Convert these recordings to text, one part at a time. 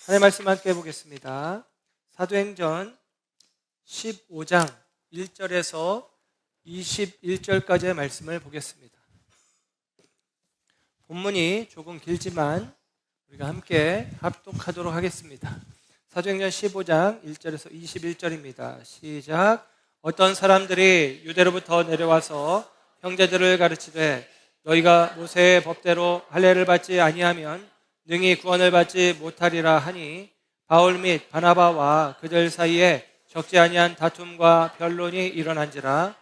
하나님의 말씀 함께 보겠습니다. 사도행전 15장 1절에서 21절까지의 말씀을 보겠습니다. 본문이 조금 길지만 우리가 함께 합독하도록 하겠습니다. 사도행전 15장 1절에서 21절입니다. 시작. 어떤 사람들이 유대로부터 내려와서 형제들을 가르치되 너희가 모세의 법대로 할례를 받지 아니하면 능히 구원을 받지 못하리라 하니 바울 및 바나바와 그들 사이에 적지 아니한 다툼과 변론이 일어난지라.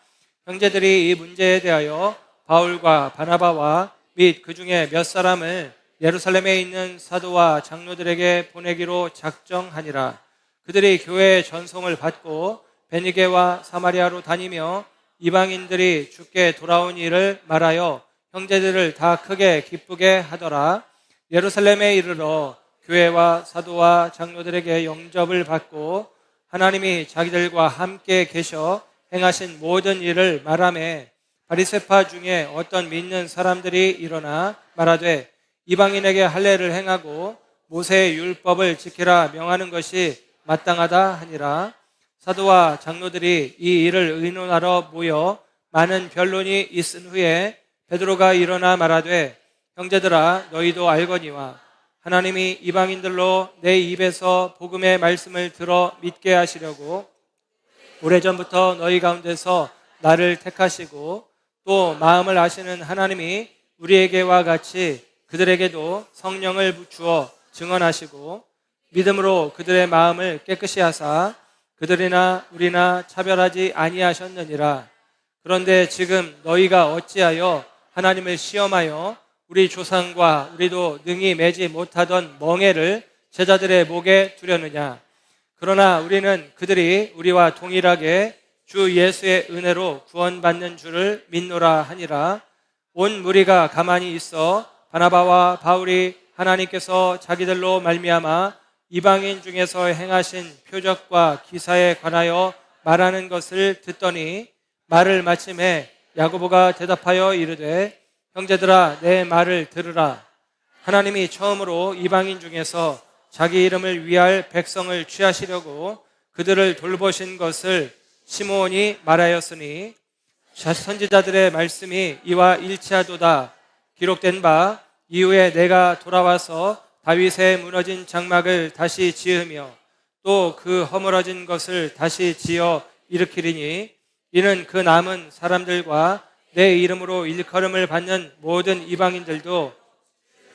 형제들이 이 문제에 대하여 바울과 바나바와 및 그 중에 몇 사람을 예루살렘에 있는 사도와 장로들에게 보내기로 작정하니라. 그들이 교회의 전송을 받고 베니게와 사마리아로 다니며 이방인들이 주께 돌아온 일을 말하여 형제들을 다 크게 기쁘게 하더라. 예루살렘에 이르러 교회와 사도와 장로들에게 영접을 받고 하나님이 자기들과 함께 계셔 행하신 모든 일을 말하매 바리새파 중에 어떤 믿는 사람들이 일어나 말하되 이방인에게 할례를 행하고 모세의 율법을 지키라 명하는 것이 마땅하다 하니라. 사도와 장로들이 이 일을 의논하러 모여 많은 변론이 있은 후에 베드로가 일어나 말하되 형제들아 너희도 알거니와 하나님이 이방인들로 내 입에서 복음의 말씀을 들어 믿게 하시려고 오래전부터 너희 가운데서 나를 택하시고 또 마음을 아시는 하나님이 우리에게와 같이 그들에게도 성령을 주어 증언하시고 믿음으로 그들의 마음을 깨끗이 하사 그들이나 우리나 차별하지 아니하셨느니라. 그런데 지금 너희가 어찌하여 하나님을 시험하여 우리 조상과 우리도 능히 매지 못하던 멍에를 제자들의 목에 두려느냐. 그러나 우리는 그들이 우리와 동일하게 주 예수의 은혜로 구원받는 줄을 믿노라 하니라. 온 무리가 가만히 있어 바나바와 바울이 하나님께서 자기들로 말미암아 이방인 중에서 행하신 표적과 기사에 관하여 말하는 것을 듣더니 말을 마침에 야고보가 대답하여 이르되 형제들아 내 말을 들으라. 하나님이 처음으로 이방인 중에서 자기 이름을 위할 백성을 취하시려고 그들을 돌보신 것을 시므온이 말하였으니 선지자들의 말씀이 이와 일치하도다. 기록된 바 이후에 내가 돌아와서 다윗의 무너진 장막을 다시 지으며 또 그 허물어진 것을 다시 지어 일으키리니 이는 그 남은 사람들과 내 이름으로 일컬음을 받는 모든 이방인들도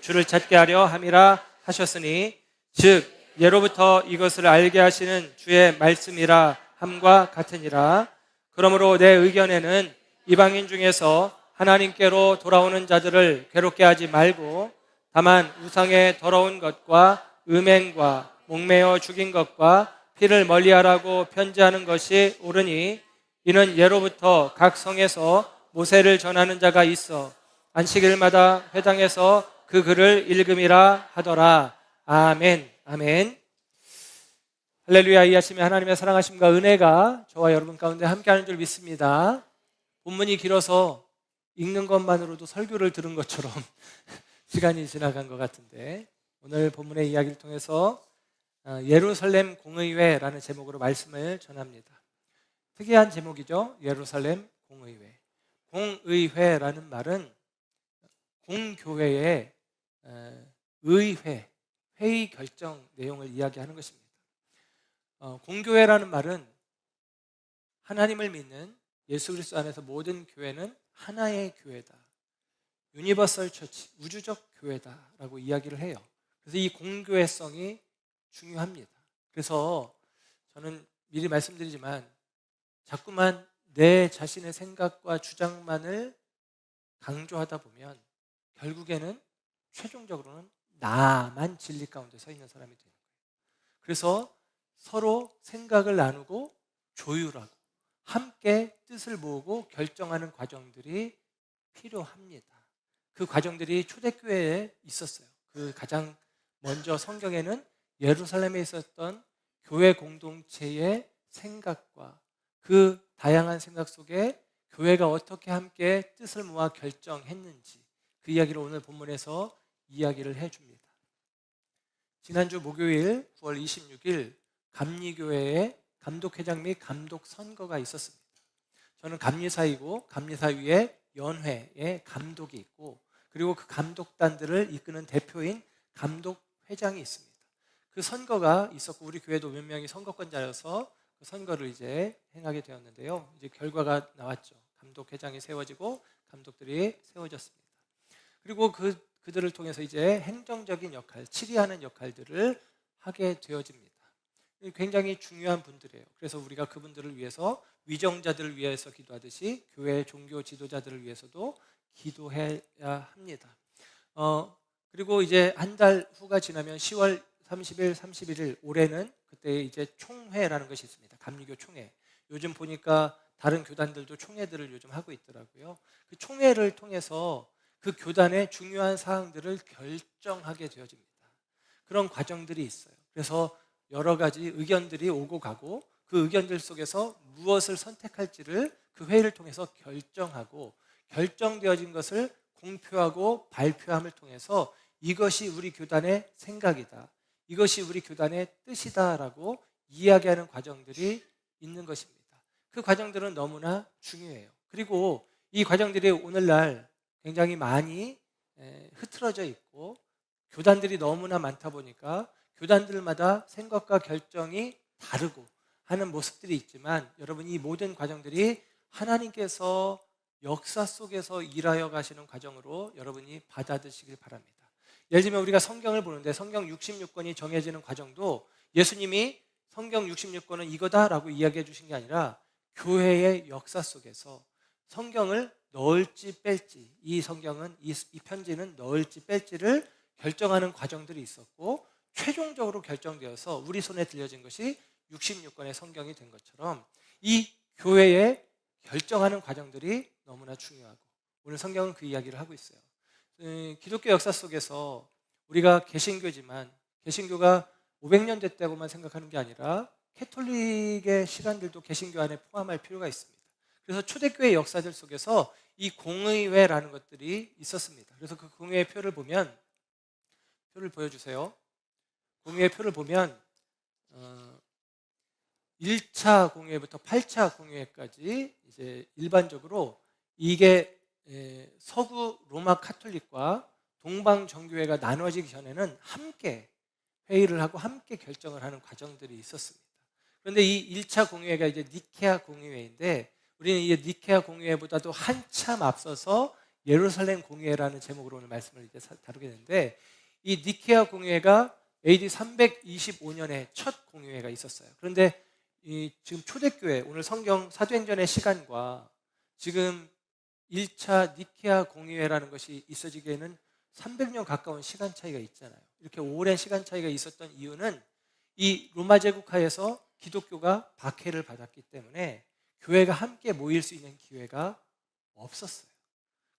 주를 찾게 하려 함이라 하셨으니 즉 예로부터 이것을 알게 하시는 주의 말씀이라 함과 같으니라. 그러므로 내 의견에는 이방인 중에서 하나님께로 돌아오는 자들을 괴롭게 하지 말고 다만 우상의 더러운 것과 음행과 목매어 죽인 것과 피를 멀리하라고 편지하는 것이 옳으니 이는 예로부터 각 성에서 모세를 전하는 자가 있어 안식일마다 회당에서 그 글을 읽음이라 하더라. 아멘. 아멘. 할렐루야. 이하심에 하나님의 사랑하심과 은혜가 저와 여러분 가운데 함께하는 줄 믿습니다. 본문이 길어서 읽는 것만으로도 설교를 들은 것처럼 시간이 지나간 것 같은데 오늘 본문의 이야기를 통해서 예루살렘 공의회라는 제목으로 말씀을 전합니다. 특이한 제목이죠. 예루살렘 공의회. 공의회라는 말은 공교회의 의회, 회의 결정 내용을 이야기하는 것입니다. 공교회라는 말은 하나님을 믿는 예수 그리스도 안에서 모든 교회는 하나의 교회다. 유니버설 처치, 우주적 교회다라고 이야기를 해요. 그래서 이 공교회성이 중요합니다. 그래서 저는 미리 말씀드리지만 자꾸만 내 자신의 생각과 주장만을 강조하다 보면 결국에는 최종적으로는 나만 진리 가운데 서 있는 사람이 되는 거예요. 그래서 서로 생각을 나누고 조율하고 함께 뜻을 모으고 결정하는 과정들이 필요합니다. 그 과정들이 초대교회에 있었어요. 그 가장 먼저 성경에는 예루살렘에 있었던 교회 공동체의 생각과 그 다양한 생각 속에 교회가 어떻게 함께 뜻을 모아 결정했는지 그 이야기를 오늘 본문에서 이야기를 해줍니다. 지난주 목요일 9월 26일 감리교회에 감독회장 및 감독 선거가 있었습니다. 저는 감리사이고 감리사 위에 연회에 감독이 있고 그리고 그 감독단들을 이끄는 대표인 감독회장이 있습니다. 그 선거가 있었고 우리 교회도 몇 명이 선거권자여서 그 선거를 이제 행하게 되었는데요. 이제 결과가 나왔죠. 감독회장이 세워지고 감독들이 세워졌습니다. 그리고 그들을 통해서 이제 행정적인 역할, 치리하는 역할들을 하게 되어집니다. 굉장히 중요한 분들이에요. 그래서 우리가 그분들을 위해서 위정자들을 위해서 기도하듯이 교회 종교 지도자들을 위해서도 기도해야 합니다. 그리고 이제 한 달 후가 지나면 10월 30일, 31일 올해는 그때 이제 총회라는 것이 있습니다. 감리교 총회. 요즘 보니까 다른 교단들도 총회들을 요즘 하고 있더라고요. 그 총회를 통해서 그 교단의 중요한 사항들을 결정하게 되어집니다. 그런 과정들이 있어요. 그래서 여러 가지 의견들이 오고 가고 그 의견들 속에서 무엇을 선택할지를 그 회의를 통해서 결정하고 결정되어진 것을 공표하고 발표함을 통해서 이것이 우리 교단의 생각이다. 이것이 우리 교단의 뜻이다라고 이야기하는 과정들이 있는 것입니다. 그 과정들은 너무나 중요해요. 그리고 이 과정들이 오늘날 굉장히 많이 흐트러져 있고 교단들이 너무나 많다 보니까 교단들마다 생각과 결정이 다르고 하는 모습들이 있지만 여러분 이 모든 과정들이 하나님께서 역사 속에서 일하여 가시는 과정으로 여러분이 받아들이시길 바랍니다. 예를 들면 우리가 성경을 보는데 성경 66권이 정해지는 과정도 예수님이 성경 66권은 이거다라고 이야기해 주신 게 아니라 교회의 역사 속에서 성경을 넣을지 뺄지 이 성경은 이 편지는 넣을지 뺄지를 결정하는 과정들이 있었고 최종적으로 결정되어서 우리 손에 들려진 것이 66권의 성경이 된 것처럼 이 교회의 결정하는 과정들이 너무나 중요하고 오늘 성경은 그 이야기를 하고 있어요. 기독교 역사 속에서 우리가 개신교지만 개신교가 500년 됐다고만 생각하는 게 아니라 캐톨릭의 시간들도 개신교 안에 포함할 필요가 있습니다. 그래서 초대교회 역사들 속에서 이 공의회라는 것들이 있었습니다. 그래서 그 공의회 표를 보면 표를 보여주세요. 공의회 표를 보면 1차 공의회부터 8차 공의회까지 이제 일반적으로 이게 서구 로마 카톨릭과 동방 정교회가 나눠지기 전에는 함께 회의를 하고 함께 결정을 하는 과정들이 있었습니다. 그런데 이 1차 공의회가 이제 니케아 공의회인데 우리는 이 니케아 공의회보다도 한참 앞서서 예루살렘 공의회라는 제목으로 오늘 말씀을 이제 다루게 되는데 이 니케아 공의회가 AD 325년에 첫 공의회가 있었어요. 그런데 지금 초대교회 오늘 성경 사도행전의 시간과 지금 1차 니케아 공의회라는 것이 있어지기에는 300년 가까운 시간 차이가 있잖아요. 이렇게 오랜 시간 차이가 있었던 이유는 이 로마 제국하에서 기독교가 박해를 받았기 때문에 교회가 함께 모일 수 있는 기회가 없었어요.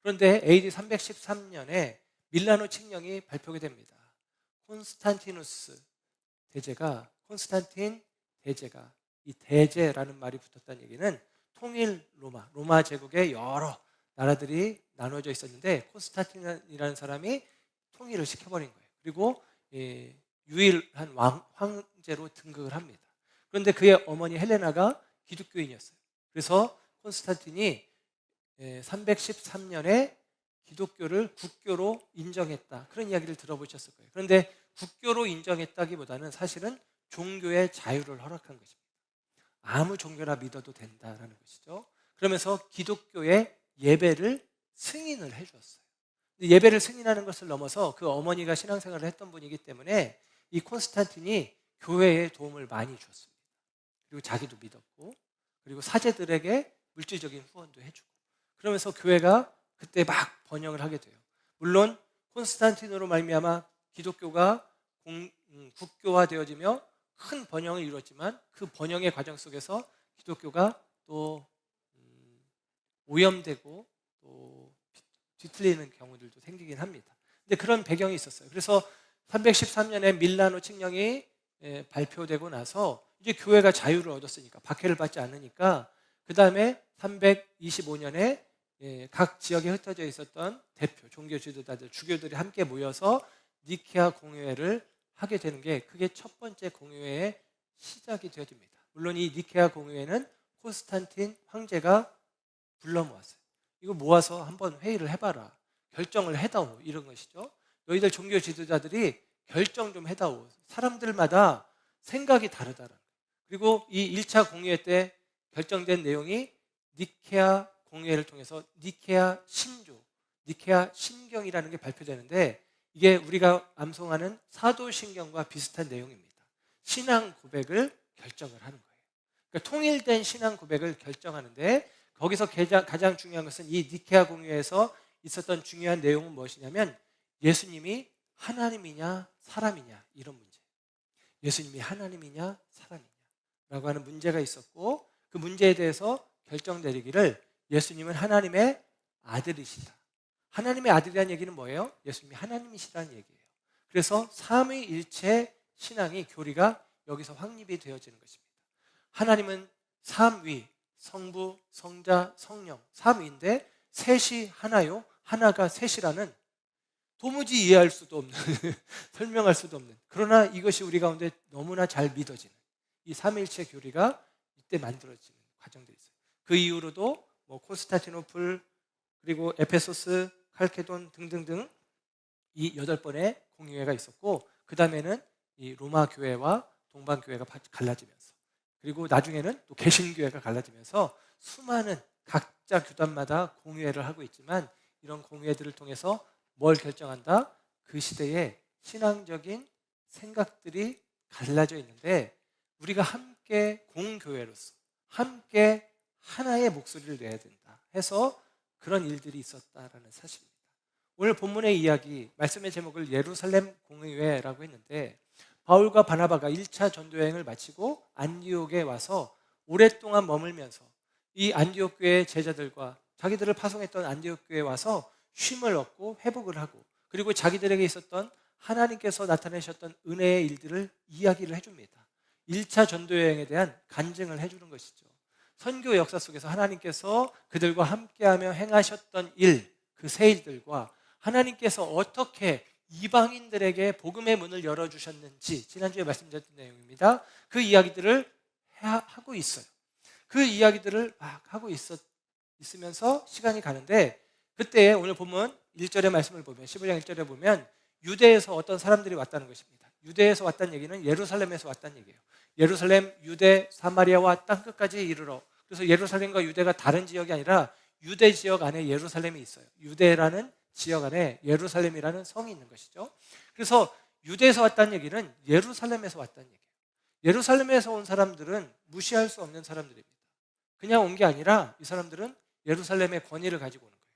그런데 AD 313년에 밀라노 칙령이 발표가 됩니다. 콘스탄티누스 대제가 콘스탄틴 대제가 이 대제라는 말이 붙었다는 얘기는 통일 로마 제국의 여러 나라들이 나눠져 있었는데 콘스탄틴이라는 사람이 통일을 시켜버린 거예요. 그리고 유일한 황제로 등극을 합니다. 그런데 그의 어머니 헬레나가 기독교인이었어요. 그래서 콘스탄틴이 313년에 기독교를 국교로 인정했다. 그런 이야기를 들어보셨을 거예요. 그런데 국교로 인정했다기보다는 사실은 종교의 자유를 허락한 것입니다. 아무 종교나 믿어도 된다라는 것이죠. 그러면서 기독교의 예배를 승인을 해주었어요. 예배를 승인하는 것을 넘어서 그 어머니가 신앙생활을 했던 분이기 때문에 이 콘스탄틴이 교회에 도움을 많이 줬습니다. 그리고 자기도 믿었고 그리고 사제들에게 물질적인 후원도 해주고 그러면서 교회가 그때 막 번영을 하게 돼요. 물론 콘스탄틴으로 말미암아 기독교가 국교화되어지며 큰 번영을 이루었지만 그 번영의 과정 속에서 기독교가 또 오염되고 또 뒤틀리는 경우들도 생기긴 합니다. 근데 그런 배경이 있었어요. 그래서 313년에 밀라노 칙령이 발표되고 나서 이제 교회가 자유를 얻었으니까 박해를 받지 않으니까 그 다음에 325년에 각 지역에 흩어져 있었던 대표 종교 지도자들 주교들이 함께 모여서 니케아 공의회를 하게 되는 게 그게 첫 번째 공의회의 시작이 되어집니다. 물론 이 니케아 공의회는 콘스탄틴 황제가 불러 모았어요. 이거 모아서 한번 회의를 해봐라. 결정을 해다오. 이런 것이죠. 너희들 종교 지도자들이 결정 좀 해다오. 사람들마다 생각이 다르다라는 거예요. 그리고 이 1차 공의회 때 결정된 내용이 니케아 공의회를 통해서 니케아 신조, 니케아 신경이라는 게 발표되는데 이게 우리가 암송하는 사도신경과 비슷한 내용입니다. 신앙 고백을 결정을 하는 거예요. 그러니까 통일된 신앙 고백을 결정하는데 거기서 가장 중요한 것은 이 니케아 공의회에서 있었던 중요한 내용은 무엇이냐면 예수님이 하나님이냐 사람이냐 이런 문제. 예수님이 하나님이냐 사람이냐 라고 하는 문제가 있었고 그 문제에 대해서 결정 내리기를 예수님은 하나님의 아들이시다. 하나님의 아들이라는 얘기는 뭐예요? 예수님이 하나님이시라는 얘기예요. 그래서 삼위일체 신앙이 교리가 여기서 확립이 되어지는 것입니다. 하나님은 삼위, 성부, 성자, 성령 삼위인데 셋이 하나요? 하나가 셋이라는 도무지 이해할 수도 없는 설명할 수도 없는 그러나 이것이 우리 가운데 너무나 잘 믿어지는 이 삼위일체 교리가 이때 만들어지는 과정들이 있어요. 그 이후로도 콘스탄티노플 그리고 에페소스, 칼케돈 등등등 이 8번의 공의회가 있었고 그 다음에는 이 로마 교회와 동방 교회가 갈라지면서 그리고 나중에는 또 개신교회가 갈라지면서 수많은 각자 교단마다 공의회를 하고 있지만 이런 공의회들을 통해서 뭘 결정한다? 그 시대의 신앙적인 생각들이 갈라져 있는데 우리가 함께 공교회로서 함께 하나의 목소리를 내야 된다 해서 그런 일들이 있었다라는 사실입니다. 오늘 본문의 이야기, 말씀의 제목을 예루살렘 공의회라고 했는데 바울과 바나바가 1차 전도여행을 마치고 안디옥에 와서 오랫동안 머물면서 이 안디옥 교회의 제자들과 자기들을 파송했던 안디옥 교회에 와서 쉼을 얻고 회복을 하고 그리고 자기들에게 있었던 하나님께서 나타내셨던 은혜의 일들을 이야기를 해줍니다. 1차 전도여행에 대한 간증을 해주는 것이죠. 선교 역사 속에서 하나님께서 그들과 함께하며 행하셨던 일, 그 새 일들과 하나님께서 어떻게 이방인들에게 복음의 문을 열어주셨는지 지난주에 말씀드렸던 내용입니다. 그 이야기들을 하고 있어요. 그 이야기들을 막 하고 있으면서 시간이 가는데 그때 오늘 본문 1절의 말씀을 보면 15장 1절에 보면 유대에서 어떤 사람들이 왔다는 것입니다. 유대에서 왔다는 얘기는 예루살렘에서 왔다는 얘기예요. 예루살렘, 유대, 사마리아와 땅끝까지 이르러 그래서 예루살렘과 유대가 다른 지역이 아니라 유대 지역 안에 예루살렘이 있어요. 유대라는 지역 안에 예루살렘이라는 성이 있는 것이죠. 그래서 유대에서 왔다는 얘기는 예루살렘에서 왔다는 얘기예요. 예루살렘에서 온 사람들은 무시할 수 없는 사람들입니다. 그냥 온 게 아니라 이 사람들은 예루살렘의 권위를 가지고 오는 거예요.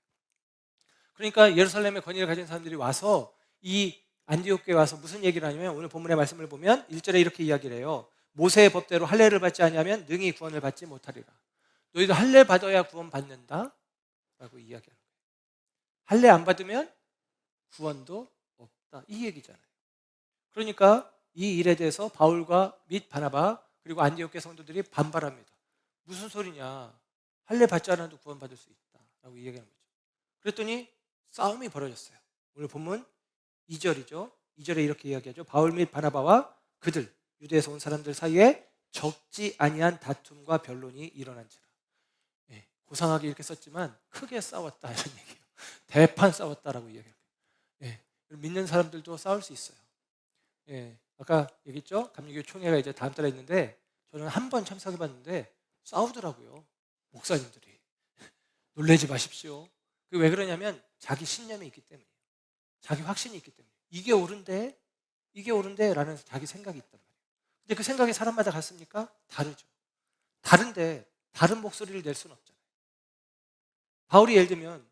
그러니까 예루살렘의 권위를 가진 사람들이 와서 이 안디옥에 와서 무슨 얘기를 하냐면 오늘 본문의 말씀을 보면 1절에 이렇게 이야기를 해요. 모세의 법대로 할례를 받지 아니하면 능히 구원을 받지 못하리라. 너희도 할례 받아야 구원 받는다 라고 이야기하는 거예요. 할례 안 받으면 구원도 없다 이 얘기잖아요. 그러니까 이 일에 대해서 바울과 및 바나바 그리고 안디옥의 성도들이 반발합니다. 무슨 소리냐, 할례 받지 않아도 구원 받을 수 있다 라고 이야기하는 거죠. 그랬더니 싸움이 벌어졌어요. 오늘 본문 2절이죠. 2절에 이렇게 이야기하죠. 바울 및 바나바와 그들 유대에서 온 사람들 사이에 적지 아니한 다툼과 변론이 일어난지라. 고상하게 이렇게 썼지만 크게 싸웠다 이런 얘기예요. 대판 싸웠다라고 이야기해요. 믿는 사람들도 싸울 수 있어요. 아까 얘기했죠. 감리교 총회가 이제 다음 달에 있는데 저는 한 번 참석해봤는데 싸우더라고요. 목사님들이. 놀라지 마십시오. 그게 왜 그러냐면 자기 신념이 있기 때문이에요. 자기 확신이 있기 때문에 이게 옳은데 라는 자기 생각이 있단 말이에요. 근데 그 생각이 사람마다 같습니까? 다르죠. 다른데 다른 목소리를 낼 수는 없잖아요. 바울이 예를 들면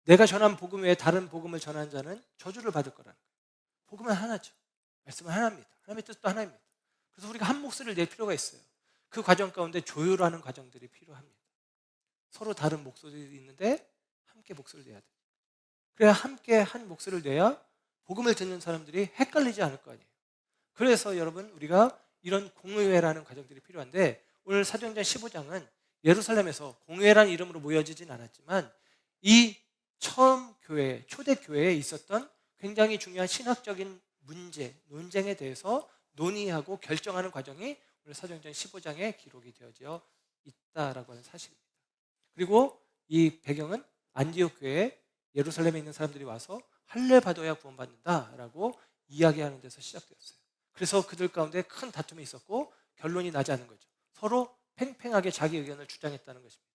내가 전한 복음 외에 다른 복음을 전하는 자는 저주를 받을 거라는 거예요. 복음은 하나죠. 말씀은 하나입니다. 하나님의 뜻도 하나입니다. 그래서 우리가 한 목소리를 낼 필요가 있어요. 그 과정 가운데 조율하는 과정들이 필요합니다. 서로 다른 목소리가 있는데 함께 목소리를 내야 돼요. 그래야 함께 한 목소리를 내야 복음을 듣는 사람들이 헷갈리지 않을 거 아니에요. 그래서 여러분 우리가 이런 공의회라는 과정들이 필요한데 오늘 사도행전 15장은 예루살렘에서 공의회라는 이름으로 모여지진 않았지만 이 처음 교회, 초대 교회에 있었던 굉장히 중요한 신학적인 문제, 논쟁에 대해서 논의하고 결정하는 과정이 오늘 사도행전 15장에 기록이 되어져 있다라고 하는 사실입니다. 그리고 이 배경은 안디옥 교회에 예루살렘에 있는 사람들이 와서 할례 받아야 구원받는다라고 이야기하는 데서 시작되었어요. 그래서 그들 가운데 큰 다툼이 있었고 결론이 나지 않은 거죠. 서로 팽팽하게 자기 의견을 주장했다는 것입니다.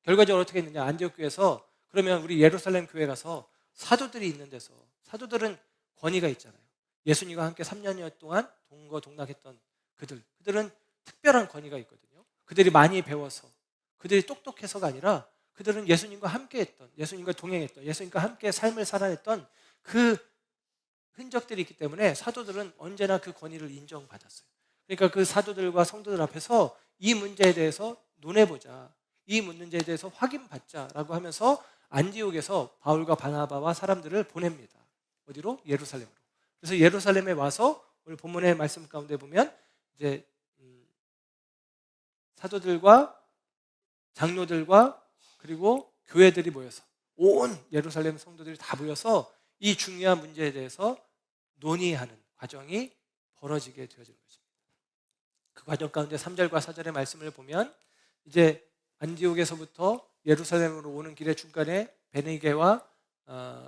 결과적으로 어떻게 했느냐, 안디옥 교회에서 그러면 우리 예루살렘 교회 가서 사도들이 있는 데서, 사도들은 권위가 있잖아요. 예수님과 함께 3년여 동안 동거동락했던 그들은 특별한 권위가 있거든요. 그들이 많이 배워서, 그들이 똑똑해서가 아니라 그들은 예수님과 함께 했던, 예수님과 동행했던, 예수님과 함께 삶을 살아냈던 그 흔적들이 있기 때문에 사도들은 언제나 그 권위를 인정받았어요. 그러니까 그 사도들과 성도들 앞에서 이 문제에 대해서 논해보자, 이 문제에 대해서 확인받자라고 하면서 안디옥에서 바울과 바나바와 사람들을 보냅니다. 어디로? 예루살렘으로. 그래서 예루살렘에 와서 오늘 본문의 말씀 가운데 보면 이제 사도들과 장로들과 그리고 교회들이 모여서, 온 예루살렘 성도들이 다 모여서 이 중요한 문제에 대해서 논의하는 과정이 벌어지게 되어지는 것입니다. 그 과정 가운데 3절과 4절의 말씀을 보면 이제 안디옥에서부터 예루살렘으로 오는 길의 중간에 베니게와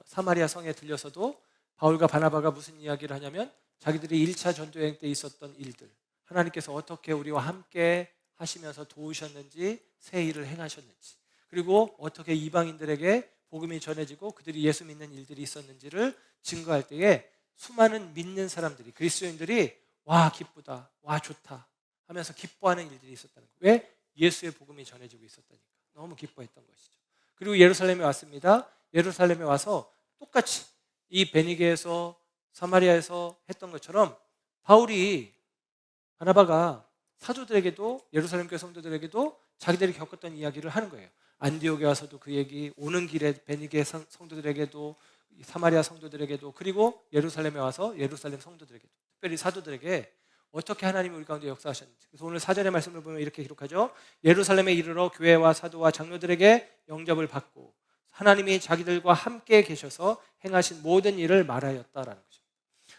사마리아 성에 들려서도 바울과 바나바가 무슨 이야기를 하냐면 자기들이 1차 전도여행 때 있었던 일들, 하나님께서 어떻게 우리와 함께 하시면서 도우셨는지, 새 일을 행하셨는지, 그리고 어떻게 이방인들에게 복음이 전해지고 그들이 예수 믿는 일들이 있었는지를 증거할 때에 수많은 믿는 사람들이, 그리스도인들이 와 기쁘다, 와 좋다 하면서 기뻐하는 일들이 있었다는 거예요. 왜? 예수의 복음이 전해지고 있었다니까. 너무 기뻐했던 것이죠. 그리고 예루살렘에 왔습니다. 예루살렘에 와서 똑같이 이 베니게에서 사마리아에서 했던 것처럼 바울이, 바나바가 사도들에게도, 예루살렘 교회 성도들에게도 자기들이 겪었던 이야기를 하는 거예요. 안디옥에 와서도 그 얘기, 오는 길에 베니게 성도들에게도, 사마리아 성도들에게도, 그리고 예루살렘에 와서 예루살렘 성도들에게도, 특별히 사도들에게 어떻게 하나님이 우리 가운데 역사하셨는지. 그래서 오늘 4절의 말씀을 보면 이렇게 기록하죠. 예루살렘에 이르러 교회와 사도와 장로들에게 영접을 받고 하나님이 자기들과 함께 계셔서 행하신 모든 일을 말하였다라는 거죠.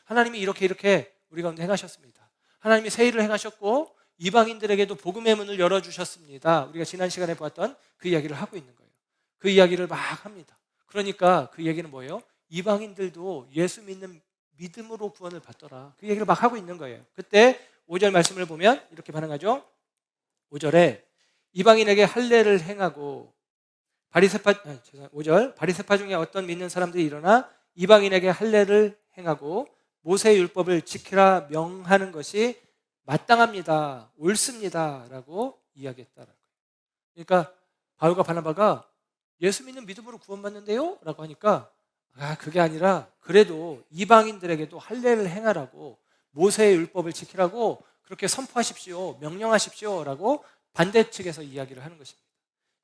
하나님이 이렇게 우리 가운데 행하셨습니다. 하나님이 새 일을 행하셨고 이방인들에게도 복음의 문을 열어주셨습니다. 우리가 지난 시간에 보았던 그 이야기를 하고 있는 거예요. 그 이야기를 막 합니다. 그러니까 그 얘기는 뭐예요? 이방인들도 예수 믿는 믿음으로 구원을 받더라. 그 얘기를 막 하고 있는 거예요. 그때 5절 말씀을 보면 이렇게 반응하죠. 5절에 이방인에게 할례를 행하고 5절 바리새파 중에 어떤 믿는 사람들이 일어나 이방인에게 할례를 행하고 모세의 율법을 지키라 명하는 것이 마땅합니다, 옳습니다 라고 이야기했다는 거예요. 그러니까 바울과 바나바가 예수 믿는 믿음으로 구원받는데요? 라고 하니까 그게 아니라 그래도 이방인들에게도 할례를 행하라고, 모세의 율법을 지키라고 그렇게 선포하십시오, 명령하십시오 라고 반대측에서 이야기를 하는 것입니다.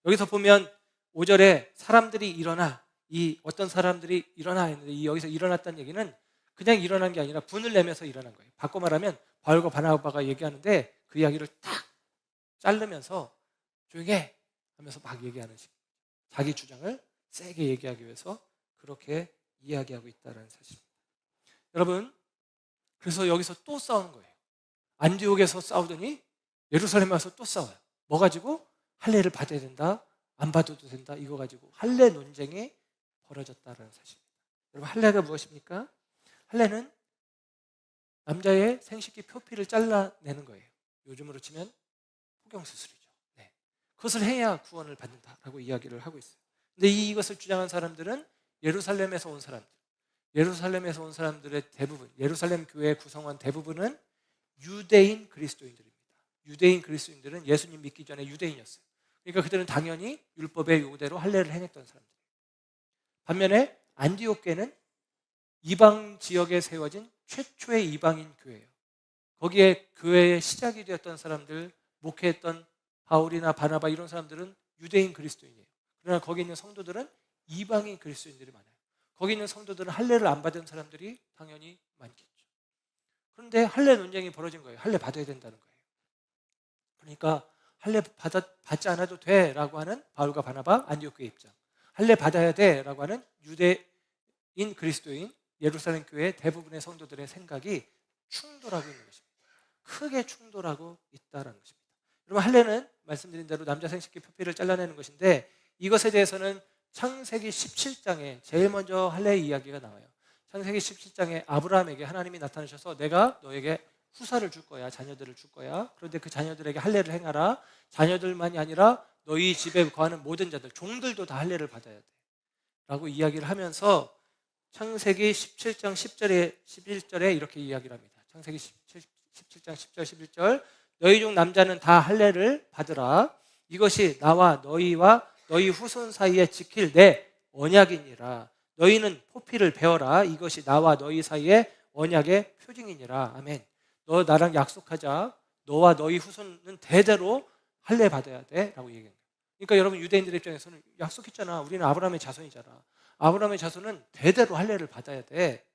여기서 보면 5절에 사람들이 일어나, 이 어떤 사람들이 일어나 했는데 이 여기서 일어났다는 얘기는 그냥 일어난 게 아니라 분을 내면서 일어난 거예요. 바꿔 말하면 바울과 바나바가 얘기하는데 그 이야기를 딱 자르면서 조용히 해 하면서 막 얘기하는 식, 자기 주장을 세게 얘기하기 위해서 그렇게 이야기하고 있다는 사실입니다. 여러분, 그래서 여기서 또 싸우는 거예요. 안디옥에서 싸우더니 예루살렘에 와서 또 싸워요. 뭐 가지고? 할례를 받아야 된다, 안 받아도 된다, 이거 가지고 할례 논쟁이 벌어졌다는 사실입니다. 여러분, 할례가 무엇입니까? 할례는 남자의 생식기 표피를 잘라내는 거예요. 요즘으로 치면 포경수술이죠. 네. 그것을 해야 구원을 받는다라고 이야기를 하고 있어요. 근데 이것을 주장한 사람들은 예루살렘에서 온 사람들, 예루살렘에서 온 사람들의 대부분, 예루살렘 교회 구성원 대부분은 유대인 그리스도인들입니다. 유대인 그리스도인들은 예수님 믿기 전에 유대인이었어요. 그러니까 그들은 당연히 율법의 요구대로 할례를 행했던 사람들이에요. 반면에 안디옥 교회는 이방 지역에 세워진 최초의 이방인 교회예요. 거기에 교회의 시작이 되었던 사람들, 목회했던 바울이나 바나바 이런 사람들은 유대인 그리스도인이에요. 그러나 거기 있는 성도들은 이방인 그리스도인들이 많아요. 거기 있는 성도들은 할례를 안 받은 사람들이 당연히 많겠죠. 그런데 할례 논쟁이 벌어진 거예요. 할례 받아야 된다는 거예요. 그러니까 할례 받지 않아도 돼라고 하는 바울과 바나바 안디옥 교회 입장, 할례 받아야 돼라고 하는 유대인 그리스도인 예루살렘 교회 대부분의 성도들의 생각이 충돌하고 있는 것입니다. 크게 충돌하고 있다는 것입니다. 여러분, 할례는 말씀드린 대로 남자 생식기 표피를 잘라내는 것인데, 이것에 대해서는 창세기 17장에 제일 먼저 할례의 이야기가 나와요. 창세기 17장에 아브라함에게 하나님이 나타나셔서 내가 너에게 후사를 줄 거야, 자녀들을 줄 거야. 그런데 그 자녀들에게 할례를 행하라. 자녀들만이 아니라 너희 집에 거하는 모든 자들, 종들도 다 할례를 받아야 돼 라고 이야기를 하면서 창세기 17장 10절에 11절에 이렇게 이야기를 합니다. 창세기 17장 10절 11절, 너희 중 남자는 다 할례를 받으라. 이것이 나와 너희와 너희 후손 사이에 지킬 내 언약이니라. 너희는 포피를 베어라. 이것이 나와 너희 사이에 언약의 표징이니라. 아멘. 너 나랑 약속하자. 너와 너희 후손은 대대로 할례 받아야 돼 라고 얘기해요. 그러니까 여러분, 유대인들 입장에서는 약속했잖아. 우리는 아브라함의 자손이잖아. 아브라함의 자손은 대대로 할례를 받아야 돼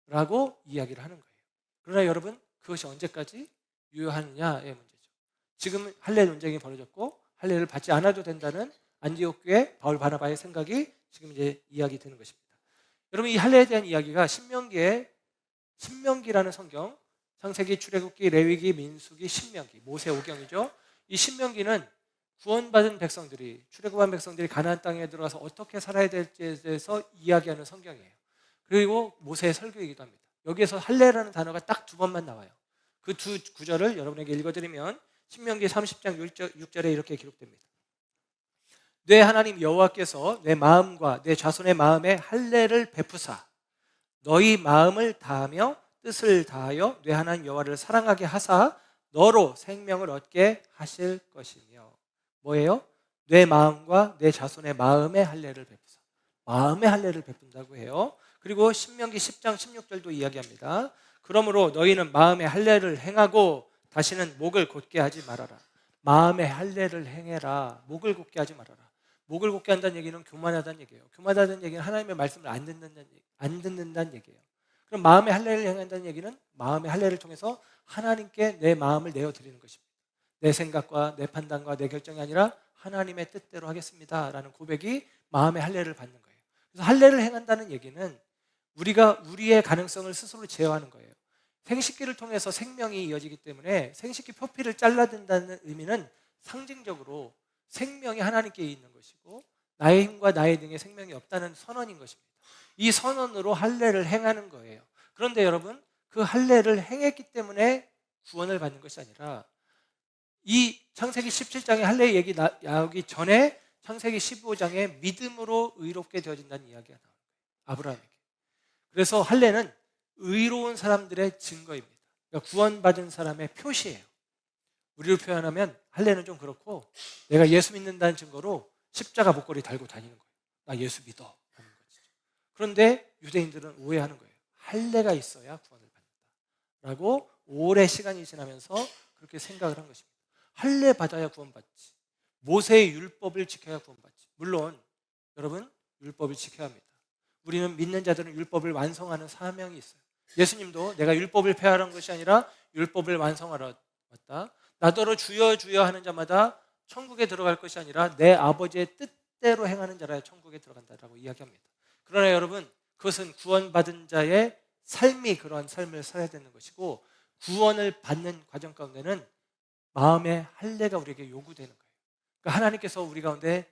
라고 이야기를 하는 거예요. 그러나 여러분, 그것이 언제까지 유효하느냐의 문제죠. 지금 할례 논쟁이 벌어졌고 할례를 받지 않아도 된다는 안디옥 교회 바울 바나바의 생각이 지금 이제 이야기되는 것입니다. 여러분, 이 할례에 대한 이야기가 신명기라는 성경, 창세기, 출애굽기, 레위기, 민수기, 신명기, 모세오경이죠. 이 신명기는 구원받은 백성들이, 출애굽한 백성들이 가나안 땅에 들어가서 어떻게 살아야 될지에 대해서 이야기하는 성경이에요. 그리고 모세의 설교이기도 합니다. 여기에서 할례라는 단어가 딱 2번만 나와요. 그 두 구절을 여러분에게 읽어드리면 신명기 30장 6절에 이렇게 기록됩니다. 내 하나님 여호와께서 내 마음과 내 자손의 마음에 할례를 베푸사 너희 마음을 다하며 뜻을 다하여 내 하나님 여호와를 사랑하게 하사 너로 생명을 얻게 하실 것이며. 뭐예요? 내 마음과 내 자손의 마음에 할례를 베푸사. 마음의 할례를 베푼다고 해요. 그리고 신명기 10장 16절도 이야기합니다. 그러므로 너희는 마음의 할례를 행하고 다시는 목을 곧게 하지 말아라. 마음의 할례를 행해라. 목을 곧게 하지 말아라. 목을 곧게 한다는 얘기는 교만하다는 얘기예요. 교만하다는 얘기는 하나님의 말씀을 안 듣는다는 얘기예요. 그럼 마음의 할례를 행한다는 얘기는 마음의 할례를 통해서 하나님께 내 마음을 내어드리는 것입니다. 내 생각과 내 판단과 내 결정이 아니라 하나님의 뜻대로 하겠습니다 라는 고백이 마음의 할례를 받는 거예요. 그래서 할례를 행한다는 얘기는 우리가 우리의 가능성을 스스로 제어하는 거예요. 생식기를 통해서 생명이 이어지기 때문에 생식기 표피를 잘라든다는 의미는 상징적으로 생명이 하나님께 있는 것이고 나의 힘과 나의 등의 생명이 없다는 선언인 것입니다. 이 선언으로 할례를 행하는 거예요. 그런데 여러분, 그 할례를 행했기 때문에 구원을 받는 것이 아니라 이 창세기 17장의 할례 얘기 나오기 전에 창세기 15장에 믿음으로 의롭게 되어진다는 이야기가 나와요. 아브라함에게. 그래서 할례는 의로운 사람들의 증거입니다. 그러니까 구원받은 사람의 표시예요. 우리로 표현하면 할례는 좀 그렇고 내가 예수 믿는다는 증거로 십자가 목걸이 달고 다니는 거예요. 나 예수 믿어 하는 거죠. 그런데 유대인들은 오해하는 거예요. 할례가 있어야 구원을 받는다라고 오래 시간이 지나면서 그렇게 생각을 한 것입니다. 할례 받아야 구원받지. 모세의 율법을 지켜야 구원받지. 물론 여러분, 율법을 지켜야 합니다. 우리는 믿는 자들은 율법을 완성하는 사명이 있어요. 예수님도 내가 율법을 폐하라는 것이 아니라 율법을 완성하러 왔다. 나더러 주여 주여 하는 자마다 천국에 들어갈 것이 아니라 내 아버지의 뜻대로 행하는 자라야 천국에 들어간다라고 이야기합니다. 그러나 여러분, 그것은 구원받은 자의 삶이 그러한 삶을 살아야 되는 것이고 구원을 받는 과정 가운데는 마음의 할례가 우리에게 요구되는 거예요. 그러니까 하나님께서 우리 가운데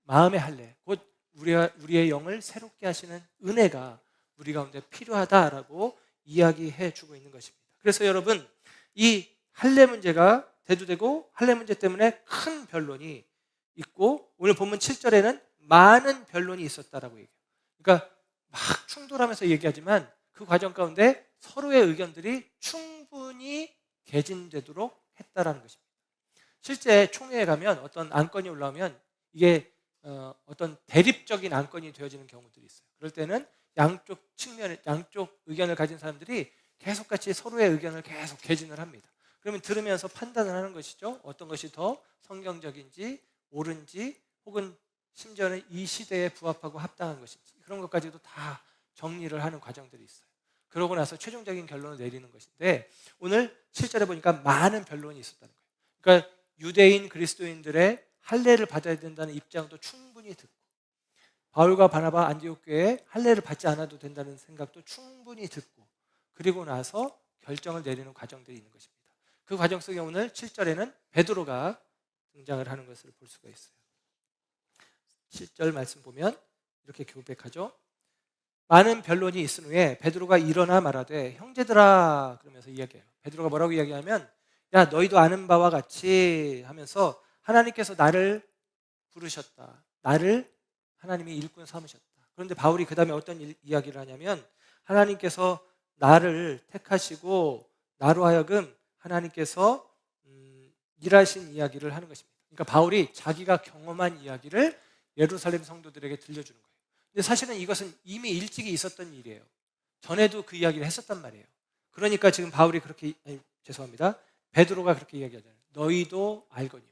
마음의 할례, 곧 우리의 영을 새롭게 하시는 은혜가 우리 가운데 필요하다라고 이야기해 주고 있는 것입니다. 그래서 여러분, 이 할례 문제가 대두되고 할례 문제 때문에 큰 변론이 있고 오늘 본문 7절에는 많은 변론이 있었다라고 얘기해요. 그러니까 막 충돌하면서 얘기하지만 그 과정 가운데 서로의 의견들이 충분히 개진되도록 했다라는 것입니다. 실제 총회에 가면 어떤 안건이 올라오면 이게 어떤 대립적인 안건이 되어지는 경우들이 있어요. 그럴 때는 양쪽 의견을 가진 사람들이 계속 같이 서로의 의견을 계속 개진을 합니다. 그러면 들으면서 판단을 하는 것이죠. 어떤 것이 더 성경적인지 옳은지 혹은 심지어는 이 시대에 부합하고 합당한 것인지 그런 것까지도 다 정리를 하는 과정들이 있어요. 그러고 나서 최종적인 결론을 내리는 것인데 오늘 7절에 보니까 많은 변론이 있었다는 거예요. 그러니까 유대인 그리스도인들의 할례를 받아야 된다는 입장도 충분히 듣고 바울과 바나바 안디옥 교회에 할례를 받지 않아도 된다는 생각도 충분히 듣고 그리고 나서 결정을 내리는 과정들이 있는 것입니다. 그 과정 속에 오늘 7절에는 베드로가 등장을 하는 것을 볼 수가 있어요. 7절 말씀 보면 이렇게 고백하죠. 많은 변론이 있은 후에 베드로가 일어나 말하되 형제들아 그러면서 이야기해요. 베드로가 뭐라고 이야기하면 야 너희도 아는 바와 같이 하면서 하나님께서 나를 부르셨다. 나를 하나님이 일꾼 삼으셨다. 그런데 바울이 그 다음에 어떤 이야기를 하냐면 하나님께서 나를 택하시고 나로 하여금 하나님께서 일하신 이야기를 하는 것입니다. 그러니까 바울이 자기가 경험한 이야기를 예루살렘 성도들에게 들려주는 거예요. 근데 사실은 이것은 이미 일찍이 있었던 일이에요. 전에도 그 이야기를 했었단 말이에요. 그러니까 지금 바울이 그렇게 죄송합니다. 베드로가 그렇게 이야기하잖아요. 너희도 알거니와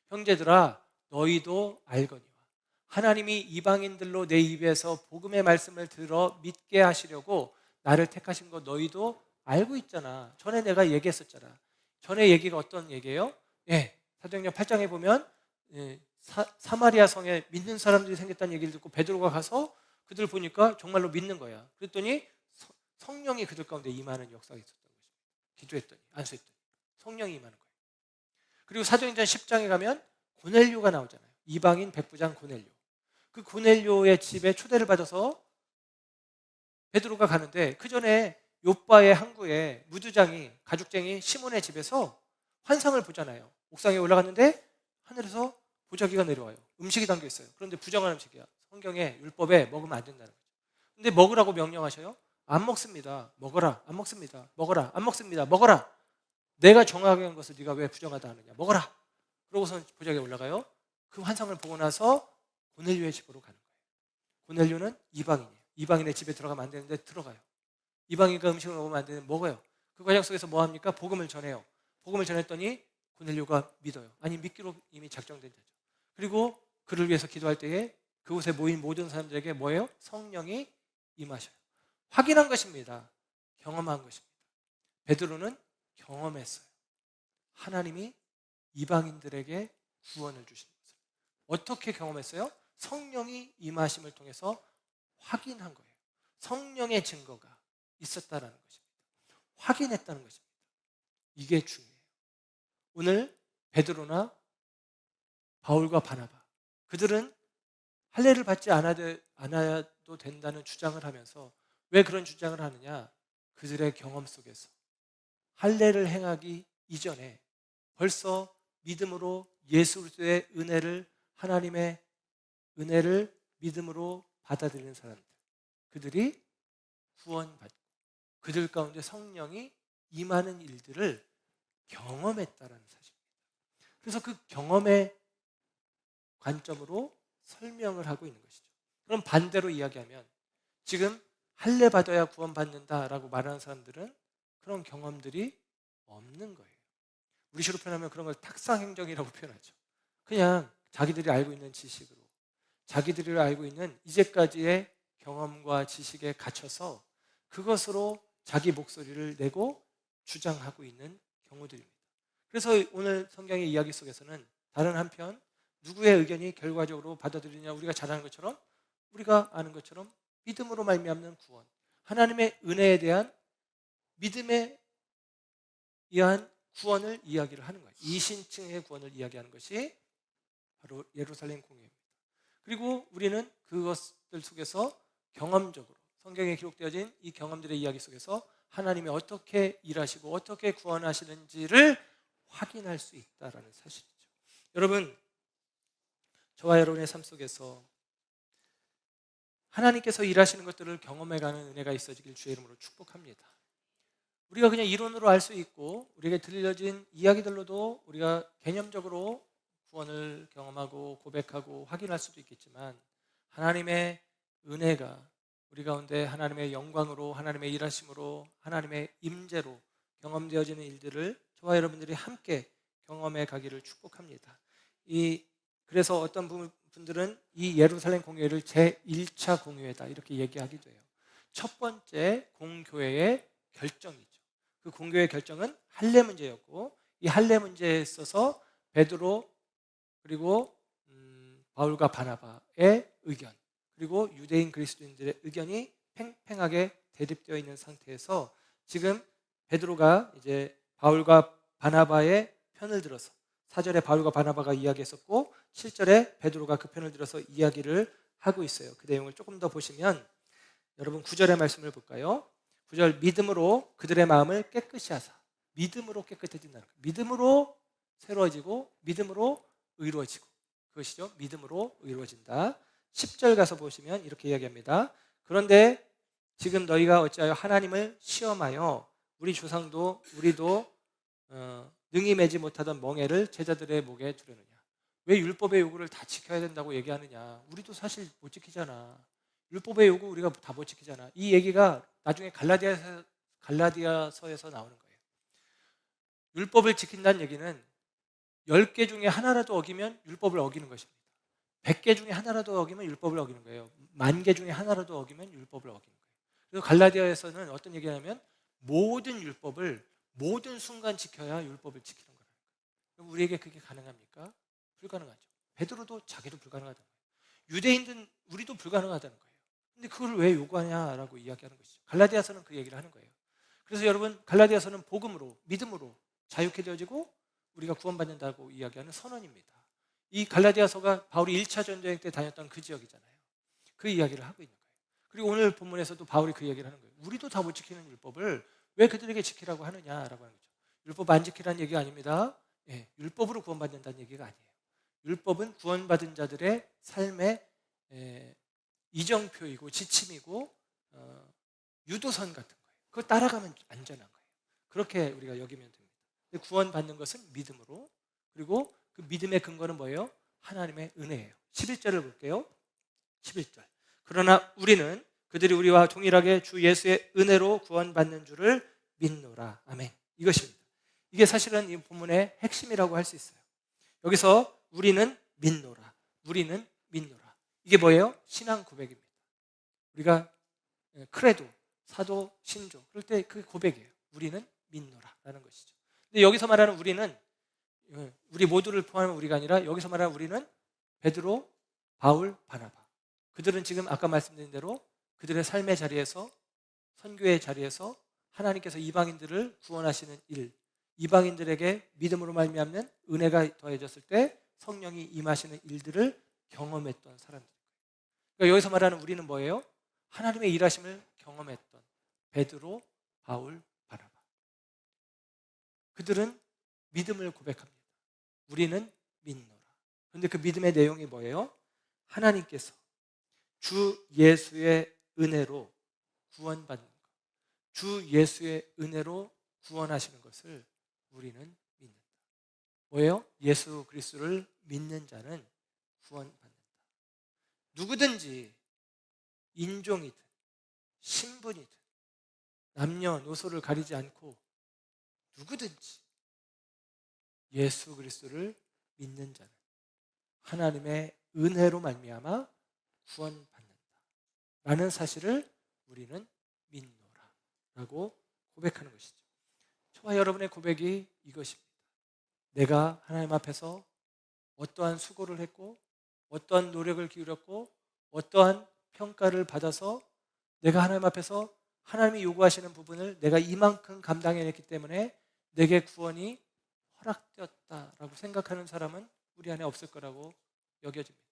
형제들아 너희도 알거니와 하나님이 이방인들로 내 입에서 복음의 말씀을 들어 믿게 하시려고 나를 택하신 거 너희도 알고 있잖아. 전에 내가 얘기했었잖아. 전에 얘기가 어떤 얘기예요? 사도행전 8장에 보면 사마리아 성에 믿는 사람들이 생겼다는 얘기를 듣고 베드로가 가서 그들 보니까 정말로 믿는 거야. 그랬더니 성령이 그들 가운데 임하는 역사가 있었던 것입니다. 기도했더니 안수했더니 성령이 임하는 거예요. 그리고 사도행전 10장에 가면 고넬료가 나오잖아요. 이방인 백부장 고넬료. 그 고넬료의 집에 초대를 받아서 베드로가 가는데 그 전에 요바의 항구에 무두장이 가죽쟁이 시몬의 집에서 환상을 보잖아요. 옥상에 올라갔는데 하늘에서 보자기가 내려와요. 음식이 담겨 있어요. 그런데 부정한 음식이야. 성경에 율법에 먹으면 안 된다는 거죠. 근데 먹으라고 명령하셔요? 안 먹습니다. 먹어라. 안 먹습니다. 먹어라. 안 먹습니다. 먹어라. 내가 정하게 한 것을 네가 왜 부정하다 하느냐. 먹어라. 그러고서 보자기에 올라가요. 그 환상을 보고 나서 고넬료의 집으로 가는 거예요. 고넬료는 이방인이에요. 이방인의 집에 들어가면 안 되는데 들어가요. 이방인과 음식을 먹으면 안 되는데 먹어요. 그 과정 속에서 뭐 합니까? 복음을 전해요. 복음을 전했더니 고넬료가 믿어요. 아니 믿기로 이미 작정된 자죠. 그리고 그를 위해서 기도할 때에 그곳에 모인 모든 사람들에게 뭐예요? 성령이 임하셔요. 확인한 것입니다. 경험한 것입니다. 베드로는 경험했어요. 하나님이 이방인들에게 구원을 주시는 것을. 어떻게 경험했어요? 성령이 임하심을 통해서 확인한 거예요. 성령의 증거가 있었다라는 것입니다. 확인했다는 것입니다. 이게 중요해요. 오늘 베드로나 바울과 바나바 그들은 할례를 받지 않아도 된다는 주장을 하면서 왜 그런 주장을 하느냐? 그들의 경험 속에서 할례를 행하기 이전에 벌써 믿음으로 예수 그리스도의 은혜를 하나님의 은혜를 믿음으로 받아들이는 사람들 그들이 구원받고 그들 가운데 성령이 임하는 일들을 경험했다라는 사실입니다. 그래서 그 경험의 관점으로 설명을 하고 있는 것이죠. 그럼 반대로 이야기하면 지금 할례 받아야 구원받는다라고 말하는 사람들은 그런 경험들이 없는 거예요. 우리 시로 표현하면 그런 걸 탁상행정이라고 표현하죠. 그냥 자기들이 알고 있는 지식으로 자기들이 알고 있는 이제까지의 경험과 지식에 갇혀서 그것으로 자기 목소리를 내고 주장하고 있는 경우들입니다. 그래서 오늘 성경의 이야기 속에서는 다른 한편 누구의 의견이 결과적으로 받아들이냐 우리가 잘 아는 것처럼 우리가 아는 것처럼 믿음으로 말미암는 구원 하나님의 은혜에 대한 믿음에 의한 구원을 이야기를 하는 거예요. 이신층의 구원을 이야기하는 것이 바로 예루살렘 공회입니다. 그리고 우리는 그것들 속에서 경험적으로 성경에 기록되어진 이 경험들의 이야기 속에서 하나님이 어떻게 일하시고 어떻게 구원하시는지를 확인할 수 있다는 사실이죠. 여러분, 저와 여러분의 삶 속에서 하나님께서 일하시는 것들을 경험해가는 은혜가 있어지길 주의 이름으로 축복합니다. 우리가 그냥 이론으로 알 수 있고 우리에게 들려진 이야기들로도 우리가 개념적으로 구원을 경험하고 고백하고 확인할 수도 있겠지만 하나님의 은혜가 우리 가운데 하나님의 영광으로 하나님의 일하심으로 하나님의 임재로 경험되어지는 일들을 저와 여러분들이 함께 경험해 가기를 축복합니다. 그래서 어떤 분들은 이 예루살렘 공회를 제1차 공회다 이렇게 얘기하기도 해요. 첫 번째 공교회의 결정이죠. 그 공교회의 결정은 할례 문제였고 이 할례 문제에 있어서 베드로 그리고 바울과 바나바의 의견 그리고 유대인 그리스도인들의 의견이 팽팽하게 대립되어 있는 상태에서 지금 베드로가 이제 바울과 바나바의 편을 들어서 4절에 바울과 바나바가 이야기했었고 7절에 베드로가 그 편을 들어서 이야기를 하고 있어요. 그 내용을 조금 더 보시면 여러분 9절의 말씀을 볼까요? 9절 믿음으로 그들의 마음을 깨끗이 하사 믿음으로 깨끗해진다는 거예요. 믿음으로 새로워지고 믿음으로 의로워지고 그것이죠. 믿음으로 의로워진다. 10절 가서 보시면 이렇게 이야기합니다. 그런데 지금 너희가 어찌하여 하나님을 시험하여 우리 조상도 우리도 능히 매지 못하던 멍에를 제자들의 목에 두려느냐. 왜 율법의 요구를 다 지켜야 된다고 얘기하느냐. 우리도 사실 못 지키잖아. 율법의 요구 우리가 다 못 지키잖아. 이 얘기가 나중에 갈라디아서에서 나오는 거예요. 율법을 지킨다는 얘기는 10개 중에 하나라도 어기면 율법을 어기는 것입니다. 100개 중에 하나라도 어기면 율법을 어기는 거예요. 10,000개 중에 하나라도 어기면 율법을 어기는 거예요. 그래서 갈라디아에서는 어떤 얘기를 하냐면 모든 율법을 모든 순간 지켜야 율법을 지키는 거라는 거예요. 그럼 우리에게 그게 가능합니까? 불가능하죠. 베드로도 자기도 불가능하다는 거예요. 유대인들은 우리도 불가능하다는 거예요. 근데 그걸 왜 요구하냐라고 이야기하는 것이죠. 갈라디아서는 그 얘기를 하는 거예요. 그래서 여러분 갈라디아서는 복음으로 믿음으로 자유케 되어지고 우리가 구원받는다고 이야기하는 선언입니다. 이 갈라디아서가 바울이 1차 전쟁 때 다녔던 그 지역이잖아요. 그 이야기를 하고 있는 거예요. 그리고 오늘 본문에서도 바울이 그 얘기를 하는 거예요. 우리도 다 못 지키는 율법을 왜 그들에게 지키라고 하느냐라고 하는 거죠. 율법 안 지키라는 얘기가 아닙니다. 율법으로 구원받는다는 얘기가 아니에요. 율법은 구원받은 자들의 삶의 이정표이고 지침이고 유도선 같은 거예요. 그걸 따라가면 안전한 거예요. 그렇게 우리가 여기면 됩니다. 구원받는 것은 믿음으로, 그리고 그 믿음의 근거는 뭐예요? 하나님의 은혜예요. 11절을 볼게요. 11절. 그러나 우리는 그들이 우리와 동일하게 주 예수의 은혜로 구원받는 줄을 믿노라. 아멘. 이것입니다. 이게 사실은 이 본문의 핵심이라고 할 수 있어요. 여기서 우리는 믿노라. 우리는 믿노라. 이게 뭐예요? 신앙 고백입니다. 우리가 크레도, 사도, 신조 그럴 때 그 고백이에요. 우리는 믿노라라는 것이죠. 근데 여기서 말하는 우리는 우리 모두를 포함한 우리가 아니라 여기서 말하는 우리는 베드로, 바울, 바나바. 그들은 지금 아까 말씀드린 대로 그들의 삶의 자리에서 선교의 자리에서 하나님께서 이방인들을 구원하시는 일, 이방인들에게 믿음으로 말미암는 은혜가 더해졌을 때 성령이 임하시는 일들을 경험했던 사람들이에요. 그러니까 여기서 말하는 우리는 뭐예요? 하나님의 일하심을 경험했던 베드로, 바울, 바나바. 그들은 믿음을 고백합니다. 우리는 믿노라. 그런데 그 믿음의 내용이 뭐예요? 하나님께서 주 예수의 은혜로 구원받는 것, 주 예수의 은혜로 구원하시는 것을 우리는 믿는다. 뭐예요? 예수 그리스도를 믿는 자는 구원받는다. 누구든지 인종이든 신분이든 남녀노소를 가리지 않고 누구든지 예수 그리스도를 믿는 자는 하나님의 은혜로 말미암아 구원받는다 라는 사실을 우리는 믿노라 라고 고백하는 것이죠. 저와 여러분의 고백이 이것입니다. 내가 하나님 앞에서 어떠한 수고를 했고 어떠한 노력을 기울였고 어떠한 평가를 받아서 내가 하나님 앞에서 하나님이 요구하시는 부분을 내가 이만큼 감당해냈기 때문에 내게 구원이 허락되었다라고 생각하는 사람은 우리 안에 없을 거라고 여겨집니다.